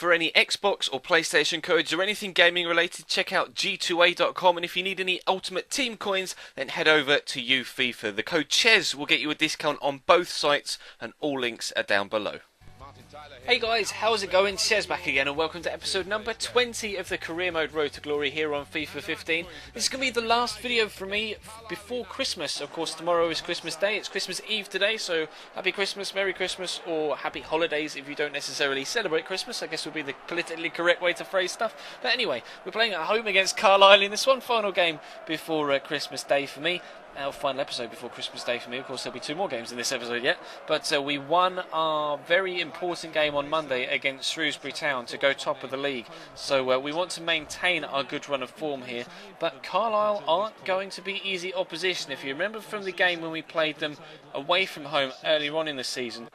For any Xbox or PlayStation codes or anything gaming related, check out g2a.com, and if you need any Ultimate Team coins, then head over to UFIFA. The code CHES will get you a discount on both sites, and all links are down below. Hey guys, how's it going? Chez back again, and welcome to episode number 20 of the Career Mode Road to Glory here on FIFA 15. This is going to be the last video for me before Christmas. Of course, tomorrow is Christmas Day. It's Christmas Eve today, so happy Christmas, Merry Christmas, or happy holidays if you don't necessarily celebrate Christmas, I guess would be the politically correct way to phrase stuff. But anyway, we're playing at home against Carlisle in this one final game before Christmas Day for me. Our final episode before Christmas Day for me. Of course, there'll be two more games in this episode yet, but we won our very important game on Monday against Shrewsbury Town to go top of the league, so we want to maintain our good run of form here. But Carlisle aren't going to be easy opposition. If you remember from the game when we played them away from home earlier on in the season,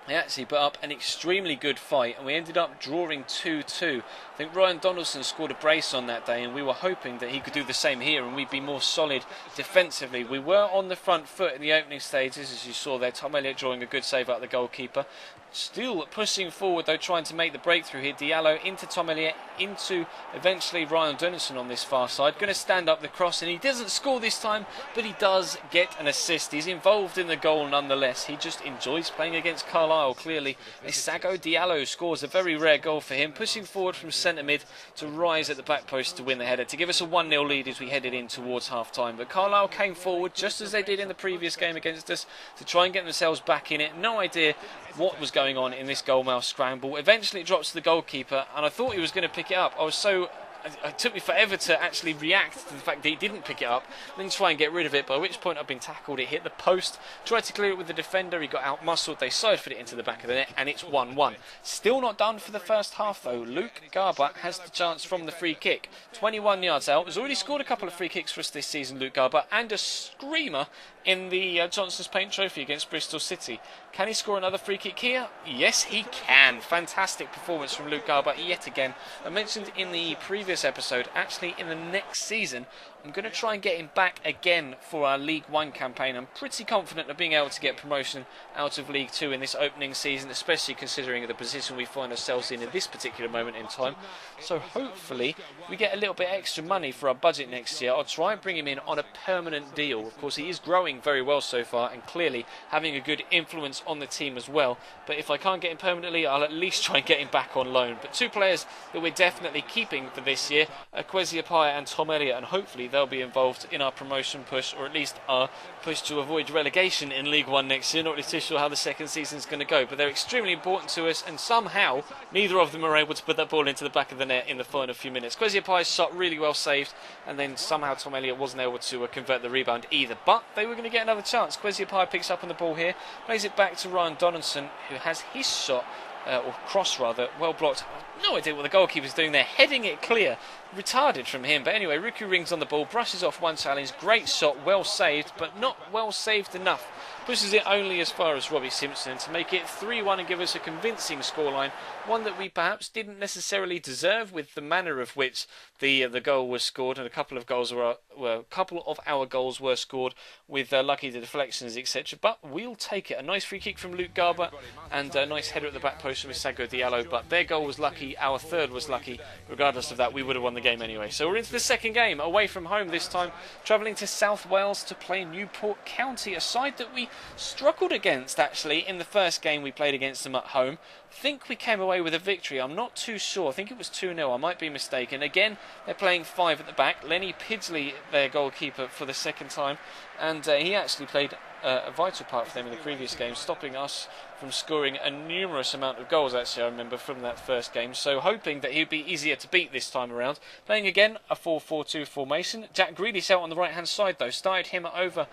they actually put up an extremely good fight, and we ended up drawing 2-2. I think Ryan Donaldson scored a brace on that day, and we were hoping that he could do the same here and we'd be more solid defensively. We were on the front foot in the opening stages, as you saw there. Tom Elliott drawing a good save out of the goalkeeper. Still pushing forward though, trying to make the breakthrough here. Diallo into Tom Elliott, into eventually Ryan Donaldson on this far side. Going to stand up the cross, and he doesn't score this time, but he does get an assist. He's involved in the goal nonetheless. He just enjoys playing against Carlisle, clearly. Isago Diallo scores a very rare goal for him, pushing forward from centre mid to rise at the back post to win the header, to give us a 1-0 lead as we headed in towards half time. But Carlisle came forward just as they did in the previous game against us to try and get themselves back in it. No idea what was going on in this goalmouth scramble. Eventually it drops to the goalkeeper, and I thought he was going to pick it up. It took me forever to actually react to the fact that he didn't pick it up, then try and get rid of it, by which point I've been tackled. It hit the post, tried to clear it with the defender, he got out-muscled, they side-footed it into the back of the net, and it's 1-1. Still not done for the first half though. Luke Garbutt has the chance from the free kick. 21 yards out, has already scored a couple of free kicks for us this season, Luke Garbutt, and a screamer in the Johnson's Paint Trophy against Bristol City. Can he score another free kick here? Yes, he can. Fantastic performance from Luke Garbutt yet again. I mentioned in the previous episode, actually in the next season, I'm going to try and get him back again for our League 1 campaign. I'm pretty confident of being able to get promotion out of League 2 in this opening season, especially considering the position we find ourselves in at this particular moment in time. So hopefully we get a little bit extra money for our budget next year. I'll try and bring him in on a permanent deal. Of course, he is growing very well so far and clearly having a good influence on the team as well. But if I can't get him permanently, I'll at least try and get him back on loan. But two players that we're definitely keeping for this year are Kwesi Appiah and Tom Elliott, and hopefully they'll be involved in our promotion push, or at least our push to avoid relegation in League 1 next year. Not really too sure how the second season is going to go, but they're extremely important to us, and somehow neither of them are able to put that ball into the back of the net in the final few minutes. Kwesi Appiah's shot really well saved, and then somehow Tom Elliott wasn't able to convert the rebound either, but they were going to get another chance. Kwesi Appiah picks up on the ball here, plays it back to Ryan Donaldson, who has his shot, or cross rather, well blocked. No idea what the goalkeeper's doing there, heading it clear. Retarded from him. But anyway, Riku rings on the ball, brushes off one challenge. Great shot, well saved, but not well saved enough. Pushes it only as far as Robbie Simpson to make it 3-1 and give us a convincing scoreline. One that we perhaps didn't necessarily deserve, with the manner of which the goal was scored, and a couple of our goals were scored with lucky deflections, etc. But we'll take it. A nice free kick from Luke Garbutt and a nice header at the back post from Isago Diallo. But their goal was lucky, our third was lucky. Regardless of that, we would have won the game anyway. So we're into the second game, away from home this time, travelling to South Wales to play Newport County, a side that we struggled against actually in the first game we played against them at home. I think we came away with a victory, I'm not too sure. I think it was 2-0, I might be mistaken. Again, they're playing 5 at the back. Lenny Pidsley, their goalkeeper, for the second time, and he actually played a vital part for them in the previous game, stopping us from scoring a numerous amount of goals, actually, I remember, from that first game. So hoping that he'd be easier to beat this time around. Playing again a 4-4-2 formation. Jack Grealish out on the right hand side though, started him over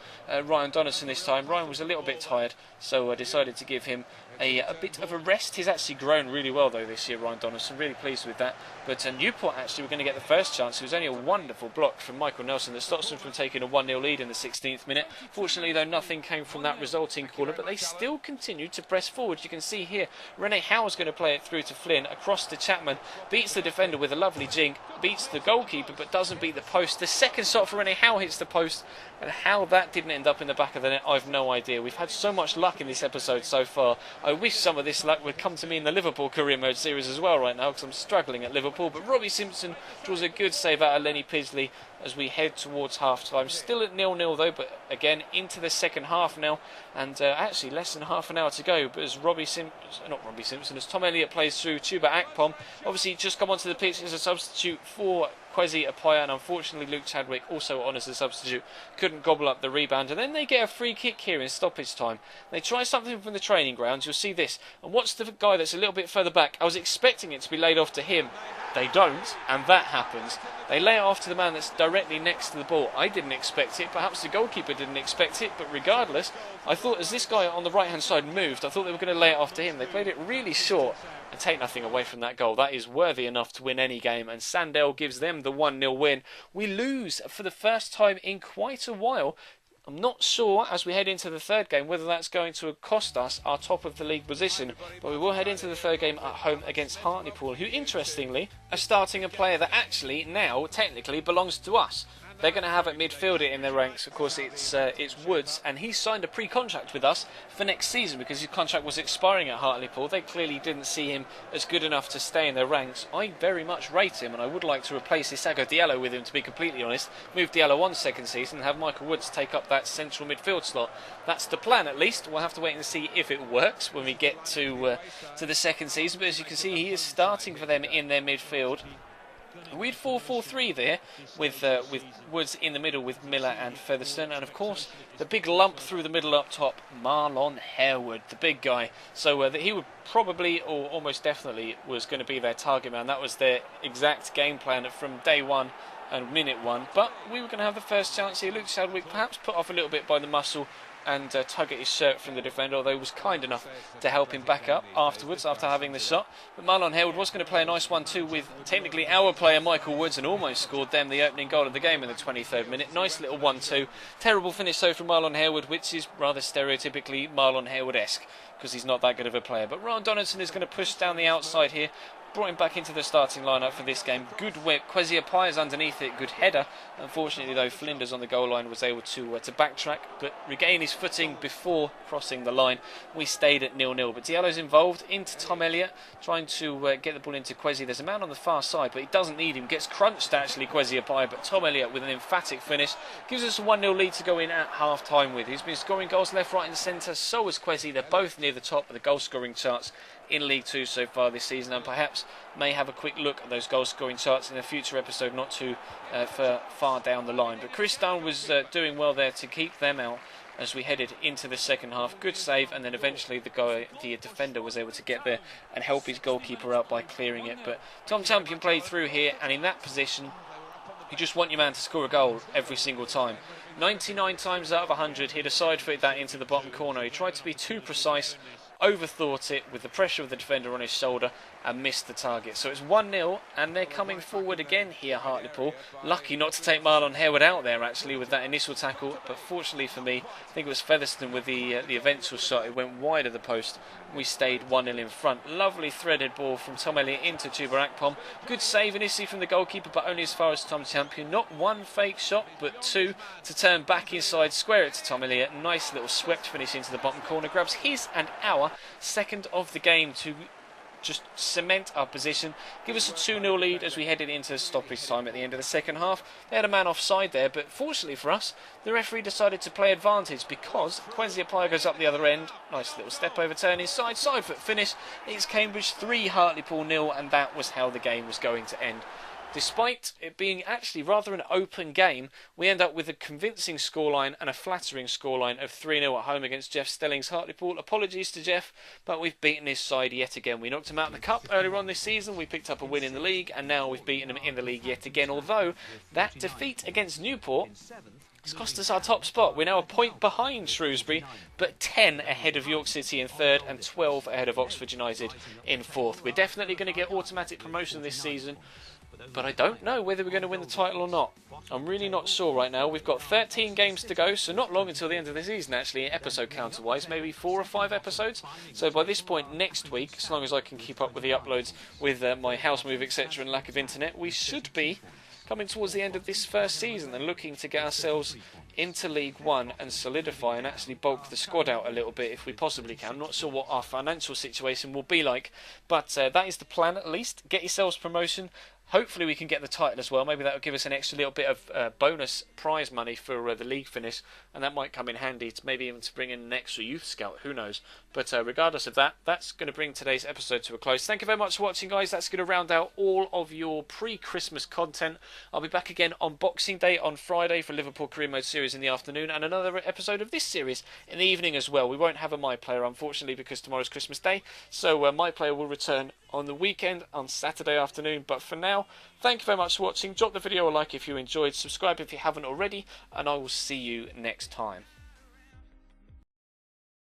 Ryan Donaldson this time. Ryan was a little bit tired, so I decided to give him a bit of a rest. He's actually grown really well though this year, Ryan Donaldson, really pleased with that. But Newport actually were going to get the first chance. It was only a wonderful block from Michael Nelson that stops them from taking a 1-0 lead in the 16th minute. Fortunately though, nothing came from that resulting corner, but they still continued to press forward. You can see here Rene Howe's going to play it through to Flynn, across to Chapman, beats the defender with a lovely jink, beats the goalkeeper but doesn't beat the post. The second shot for Rene Howe hits the post, and how that didn't end up in the back of the net, I've no idea. We've had so much luck in this episode so far, I wish some of this luck would come to me in the Liverpool career mode series as well right now, because I'm struggling at Liverpool. But Robbie Simpson draws a good save out of Lenny Pisley as we head towards half-time. Still at 0-0 though, but again into the second half now, and actually less than half an hour to go. But as as Tom Elliott plays through Chuba Akpom, obviously just come onto the pitch as a substitute for Kwesi Apaya, and unfortunately Luke Chadwick also on as a substitute, couldn't gobble up the rebound, and then they get a free kick here in stoppage time. They try something from the training grounds, you'll see this, and watch the guy that's a little bit further back. I was expecting it to be laid off to him. They don't, and that happens. They lay it off to the man that's directly next to the ball. I didn't expect it, perhaps the goalkeeper didn't expect it, but regardless, I thought as this guy on the right hand side moved, I thought they were going to lay it off to him. They played it really short and take nothing away from that goal. That is worthy enough to win any game, and Sandell gives them the 1-0 win. We lose for the first time in quite a while. I'm not sure as we head into the third game whether that's going to cost us our top of the league position, but we will head into the third game at home against Hartlepool, who interestingly are starting a player that actually now technically belongs to us. They're going to have a midfielder in their ranks. Of course, it's Woods, and he signed a pre-contract with us for next season because his contract was expiring at Hartlepool. They clearly didn't see him as good enough to stay in their ranks. I very much rate him, and I would like to replace Isago Diallo with him, to be completely honest. Move Diallo on second season and have Michael Woods take up that central midfield slot. That's the plan, at least. We'll have to wait and see if it works when we get to the second season. But as you can see, he is starting for them in their midfield. We had 4-4-3 there with Woods in the middle with Miller and Featherstone, and of course the big lump through the middle up top, Marlon Harewood, the big guy. So that he would probably, or almost definitely, was going to be their target man. That was their exact game plan from day one and minute one. But we were going to have the first chance here. Luke Chadwick perhaps put off a little bit by the muscle and tug at his shirt from the defender, although he was kind enough to help him back up afterwards after having the shot. But Marlon Harewood was going to play a nice 1-2 with technically our player Michael Woods, and almost scored them the opening goal of the game in the 23rd minute. Nice little 1-2. Terrible finish though from Marlon Harewood, which is rather stereotypically Marlon Harewood-esque because he's not that good of a player. But Ryan Donaldson is going to push down the outside here. Brought him back into the starting lineup for this game. Good whip. Kwesi Apaya is underneath it. Good header. Unfortunately, though, Flinders on the goal line was able to backtrack, but regain his footing before crossing the line. We stayed at 0-0. But Diallo's involved into Tom Elliott, trying to get the ball into Kwesi. There's a man on the far side, but he doesn't need him. Gets crunched, actually, Kwesi Apaya. But Tom Elliott, with an emphatic finish, gives us a 1-0 lead to go in at half-time with. He's been scoring goals left, right and centre. So has Kwesi. They're both near the top of the goal-scoring charts in League 2 so far this season, and perhaps may have a quick look at those goal scoring charts in a future episode not too far down the line. But Chris Dunn was doing well there to keep them out as we headed into the second half. Good save, and then eventually the defender was able to get there and help his goalkeeper out by clearing it. But Tom Champion played through here, and in that position you just want your man to score a goal every single time. 99 times out of 100 he'd have side-footed that into the bottom corner. He tried to be too precise, overthought it with the pressure of the defender on his shoulder and missed the target. So it's 1-0, and they're coming forward again here, Hartlepool. Lucky not to take Marlon Harewood out there actually with that initial tackle, but fortunately for me, I think it was Featherstone with the eventual shot. It went wide of the post. We stayed 1-0 in front. Lovely threaded ball from Tom Elliott into Chuba Akpom. Good save initially from the goalkeeper, but only as far as Tom Champion. Not one fake shot, but two to turn back inside, square it to Tom Elliott. Nice little swept finish into the bottom corner. Grabs his and our second of the game to just cement our position, give us a 2-0 lead as we headed into stoppage time at the end of the second half. They had a man offside there, but fortunately for us, the referee decided to play advantage because Kwesi Apaya goes up the other end. Nice little step over turn inside, side foot finish. It's Cambridge 3, Hartlepool 0, and that was how the game was going to end. Despite it being actually rather an open game, we end up with a convincing scoreline and a flattering scoreline of 3-0 at home against Jeff Stelling's Hartlepool. Apologies to Jeff, but we've beaten his side yet again. We knocked him out in the Cup earlier on this season, we picked up a win in the league, and now we've beaten him in the league yet again, although that defeat against Newport it's cost us our top spot. We're now a point behind Shrewsbury, but 10 ahead of York City in third and 12 ahead of Oxford United in fourth. We're definitely going to get automatic promotion this season, but I don't know whether we're going to win the title or not. I'm really not sure right now. We've got 13 games to go, so not long until the end of the season actually, episode counter-wise, maybe 4 or 5 episodes. So by this point next week, as long as I can keep up with the uploads with my house move, etc. and lack of internet, we should be coming towards the end of this first season and looking to get ourselves into League One and solidify and actually bulk the squad out a little bit if we possibly can. I'm not sure what our financial situation will be like, but that is the plan at least. Get yourselves promotion. Hopefully we can get the title as well. Maybe that will give us an extra little bit of bonus prize money for the league finish, and that might come in handy to maybe even to bring in an extra youth scout. Who knows? But regardless of that, that's going to bring today's episode to a close. Thank you very much for watching, guys. That's going to round out all of your pre-Christmas content. I'll be back again on Boxing Day on Friday for Liverpool Career Mode series in the afternoon, and another episode of this series in the evening as well. We won't have a My Player, unfortunately, because tomorrow's Christmas Day, so My Player will return on the weekend on Saturday afternoon. But for now, thank you very much for watching. Drop the video a like if you enjoyed, subscribe if you haven't already, and I will see you next time.